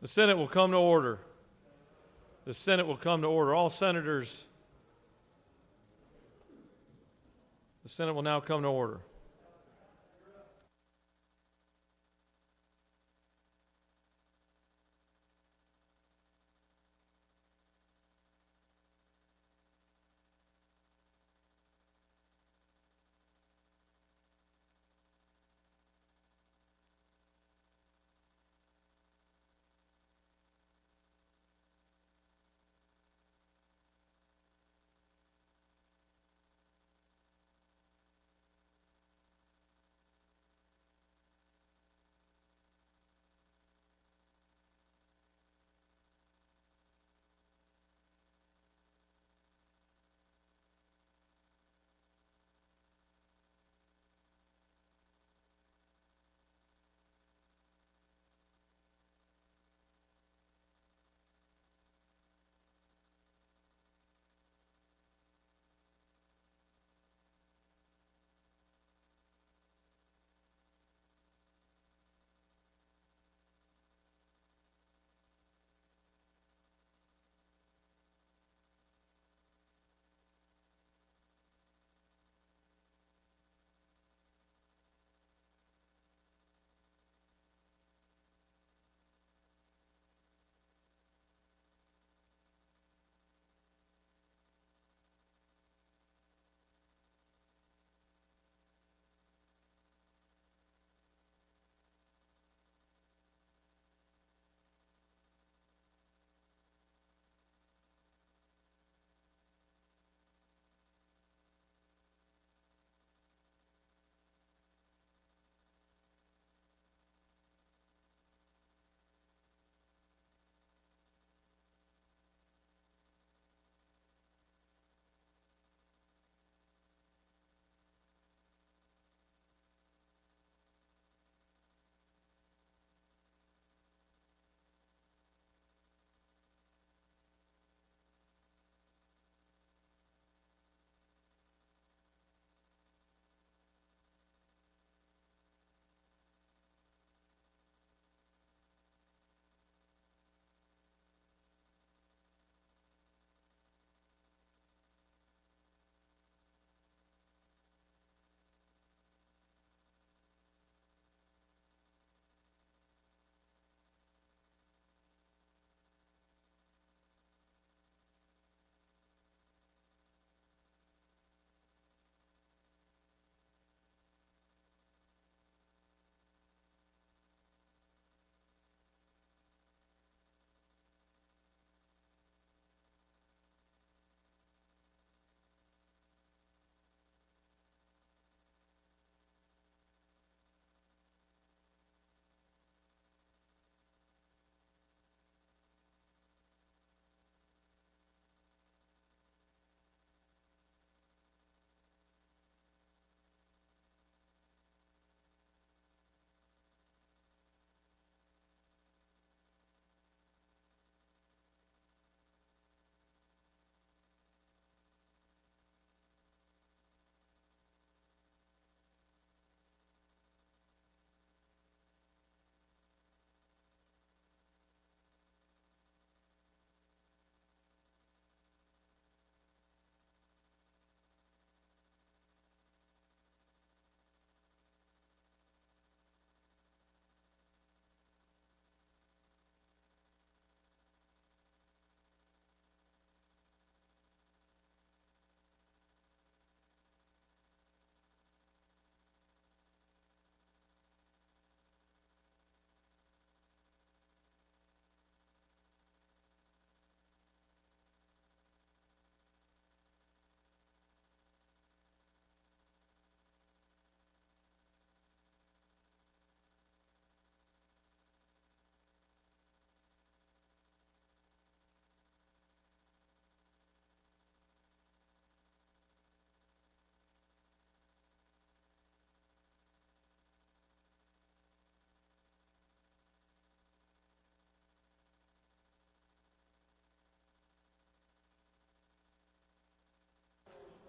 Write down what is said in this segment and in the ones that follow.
The Senate will come to order. The Senate will come to order. All senators, the Senate will now come to order.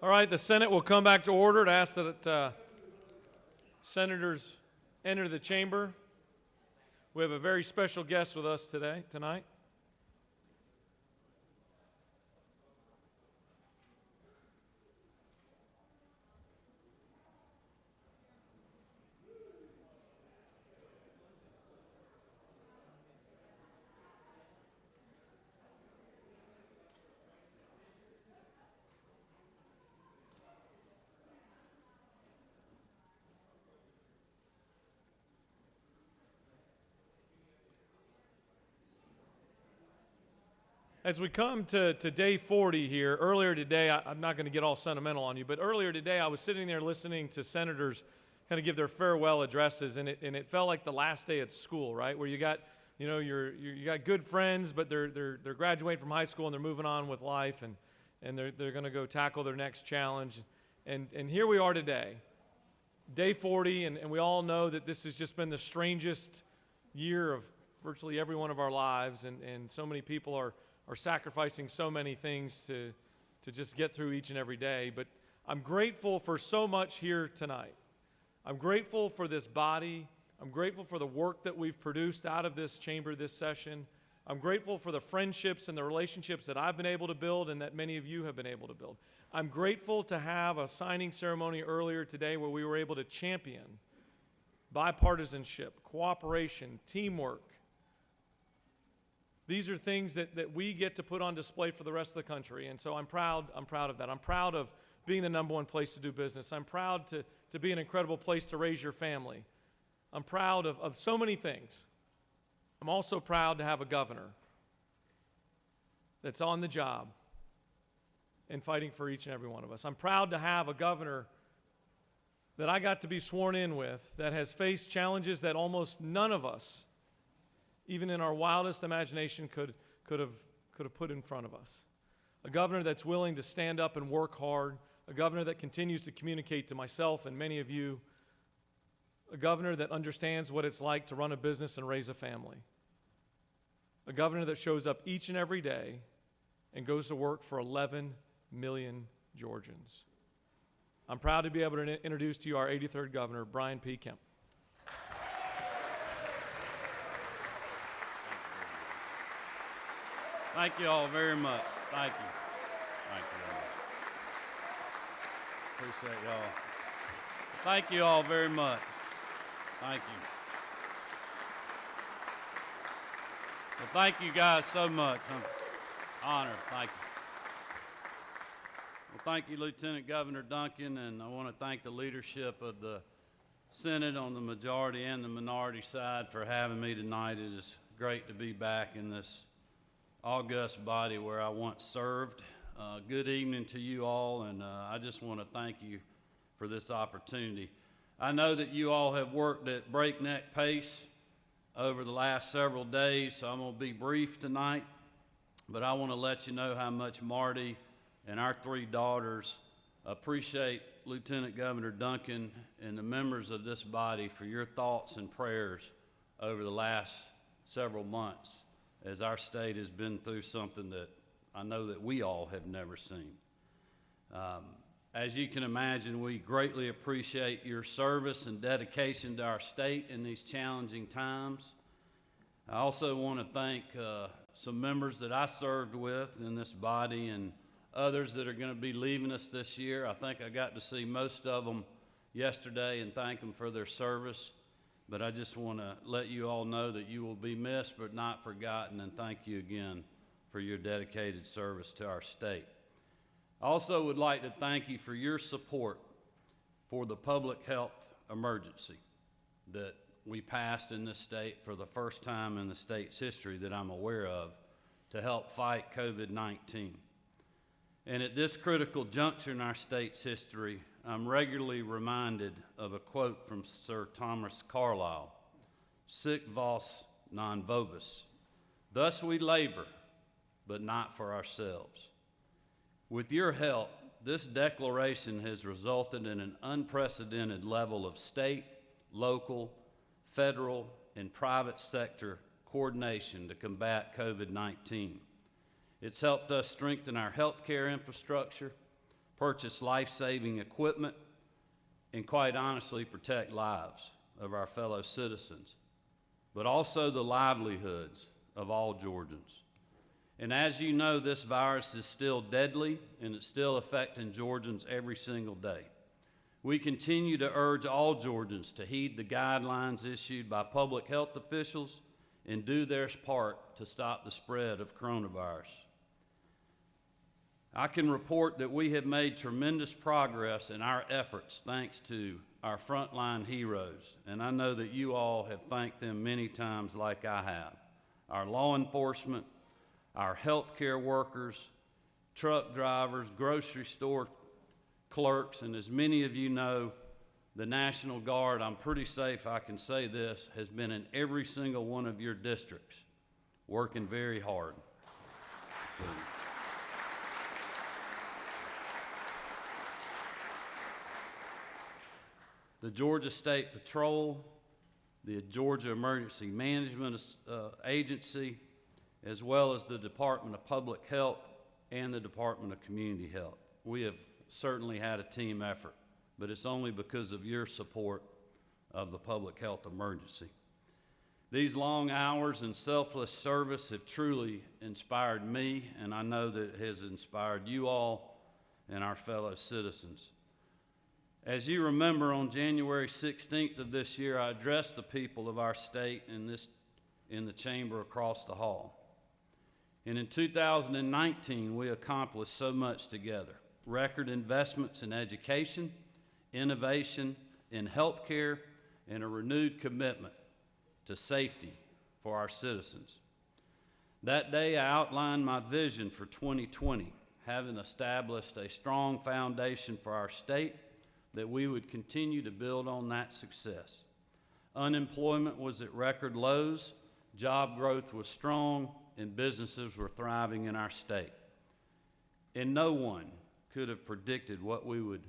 All right, the Senate will come back to order to ask that senators enter the chamber. We have a very special guest with us tonight. As we come to day 40 here, earlier today, I'm not going to get all sentimental on you, but earlier today I was sitting there listening to senators kind of give their farewell addresses, and it felt like the last day at school, right? Where you got, you got good friends, but they're graduating from high school and they're moving on with life, and they're going to go tackle their next challenge. And here we are today, day 40, and we all know that this has just been the strangest year of virtually every one of our lives, and so many people are sacrificing so many things to just get through each and every day. But I'm grateful for so much here tonight. I'm grateful for this body. I'm grateful for the work that we've produced out of this chamber this session. I'm grateful for the friendships and the relationships that I've been able to build and that many of you have been able to build. I'm grateful to have a signing ceremony earlier today where we were able to champion bipartisanship, cooperation, teamwork. These are things that we get to put on display for the rest of the country, and so I'm proud of that. I'm proud of being the number one place to do business. I'm proud to be an incredible place to raise your family. I'm proud of so many things. I'm also proud to have a governor that's on the job and fighting for each and every one of us. I'm proud to have a governor that I got to be sworn in with that has faced challenges that almost none of us, even in our wildest imagination, could have put in front of us. A governor that's willing to stand up and work hard. A governor that continues to communicate to myself and many of you. A governor that understands what it's like to run a business and raise a family. A governor that shows up each and every day and goes to work for 11 million Georgians. I'm proud to be able to introduce to you our 83rd governor, Brian P. Kemp. Thank you all very much. Thank you. Thank you very much. Appreciate y'all. Thank you all very much. Thank you. Well, thank you guys so much. I'm honored. Thank you. Well, thank you, Lieutenant Governor Duncan, and I want to thank the leadership of the Senate on the majority and the minority side for having me tonight. It is great to be back in this august body where I once served. Good evening to you all, and I just want to thank you for this opportunity. I know that you all have worked at breakneck pace over the last several days, so I'm going to be brief tonight, but I want to let you know how much Marty and our three daughters appreciate Lieutenant Governor Duncan and the members of this body for your thoughts and prayers over the last several months, as our state has been through something that I know that we all have never seen. As you can imagine, we greatly appreciate your service and dedication to our state in these challenging times. I also want to thank some members that I served with in this body and others that are going to be leaving us this year. I think I got to see most of them yesterday and thank them for their service. But I just want to let you all know that you will be missed but not forgotten, and thank you again for your dedicated service to our state. I also would like to thank you for your support for the public health emergency that we passed in this state for the first time in the state's history that I'm aware of to help fight COVID-19. And at this critical juncture in our state's history, I'm regularly reminded of a quote from Sir Thomas Carlyle, "Sic vos non vobis." Thus we labor, but not for ourselves. With your help, this declaration has resulted in an unprecedented level of state, local, federal, and private sector coordination to combat COVID-19. It's helped us strengthen our healthcare infrastructure, purchase life-saving equipment, and quite honestly protect lives of our fellow citizens. but also the livelihoods of all Georgians. And as you know, this virus is still deadly and it's still affecting Georgians every single day. We continue to urge all Georgians to heed the guidelines issued by public health officials and do their part to stop the spread of coronavirus. I can report that we have made tremendous progress in our efforts thanks to our frontline heroes, and I know that you all have thanked them many times like I have. Our law enforcement, our healthcare workers, truck drivers, grocery store clerks, and as many of you know, the National Guard, I'm pretty safe I can say this, has been in every single one of your districts, working very hard. The Georgia State Patrol, the Georgia Emergency Management Agency, as well as the Department of Public Health and the Department of Community Health. We have certainly had a team effort, but it's only because of your support of the public health emergency. These long hours and selfless service have truly inspired me, and I know that it has inspired you all and our fellow citizens. As you remember, on January 16th of this year, I addressed the people of our state in the chamber across the hall. And in 2019, we accomplished so much together. Record investments in education, innovation in healthcare, and a renewed commitment to safety for our citizens. That day, I outlined my vision for 2020, having established a strong foundation for our state that we would continue to build on that success. Unemployment was at record lows, job growth was strong, and businesses were thriving in our state. And no one could have predicted what we would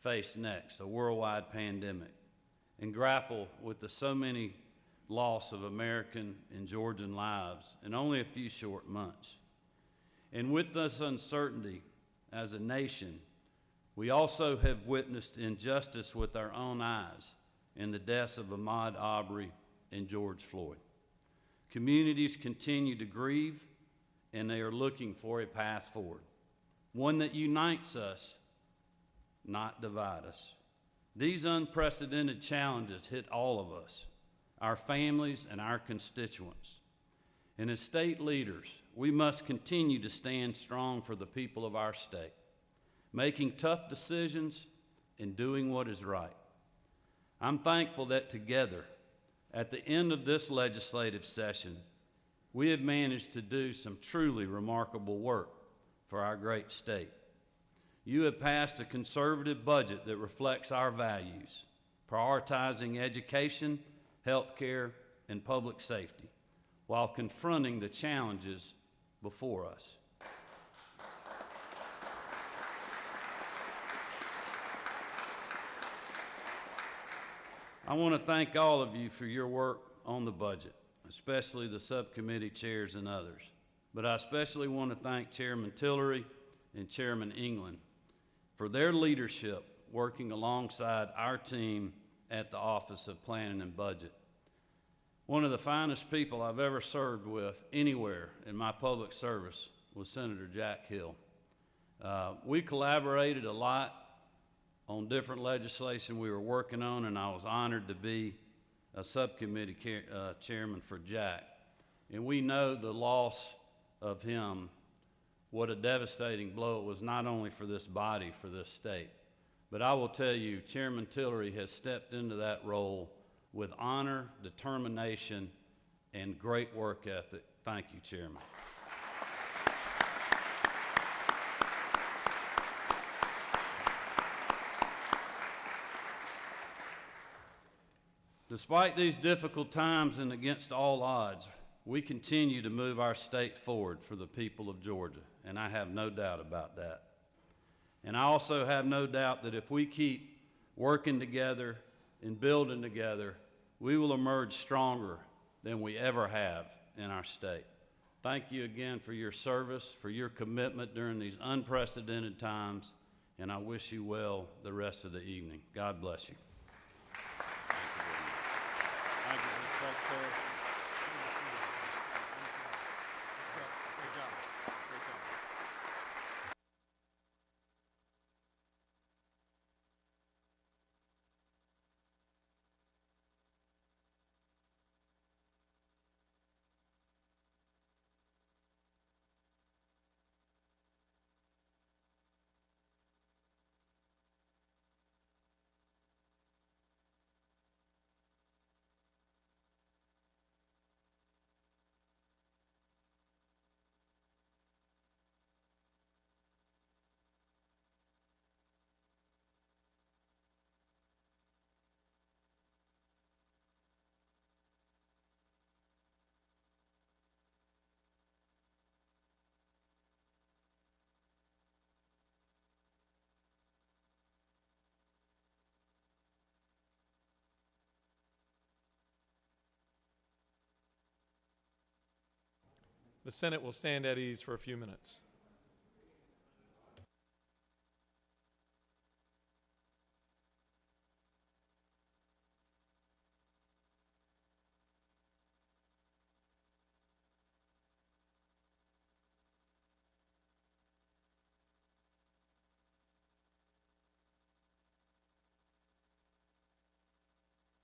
face next, a worldwide pandemic, and grapple with the so many loss of American and Georgian lives in only a few short months. And with this uncertainty as a nation, we also have witnessed injustice with our own eyes in the deaths of Ahmaud Arbery and George Floyd. Communities continue to grieve, and they are looking for a path forward, one that unites us, not divide us. These unprecedented challenges hit all of us, our families, and our constituents. And as state leaders, we must continue to stand strong for the people of our state, making tough decisions and doing what is right. I'm thankful that together, at the end of this legislative session, we have managed to do some truly remarkable work for our great state. You have passed a conservative budget that reflects our values, prioritizing education, healthcare, and public safety, while confronting the challenges before us. I want to thank all of you for your work on the budget, especially the subcommittee chairs and others. But I especially want to thank Chairman Tillery and Chairman England for their leadership working alongside our team at the Office of Planning and Budget. One of the finest people I've ever served with anywhere in my public service was Senator Jack Hill. We collaborated a lot on different legislation we were working on, and I was honored to be a subcommittee chairman for Jack. And we know the loss of him, what a devastating blow it was, not only for this body, for this state. But I will tell you, Chairman Tillery has stepped into that role with honor, determination, and great work ethic. Thank you, Chairman. Despite these difficult times and against all odds, we continue to move our state forward for the people of Georgia, and I have no doubt about that. And I also have no doubt that if we keep working together and building together, we will emerge stronger than we ever have in our state. Thank you again for your service, for your commitment during these unprecedented times, and I wish you well the rest of the evening. God bless you. Thank you very much. Thank you, Mr. Secretary. the Senate will stand at ease for a few minutes.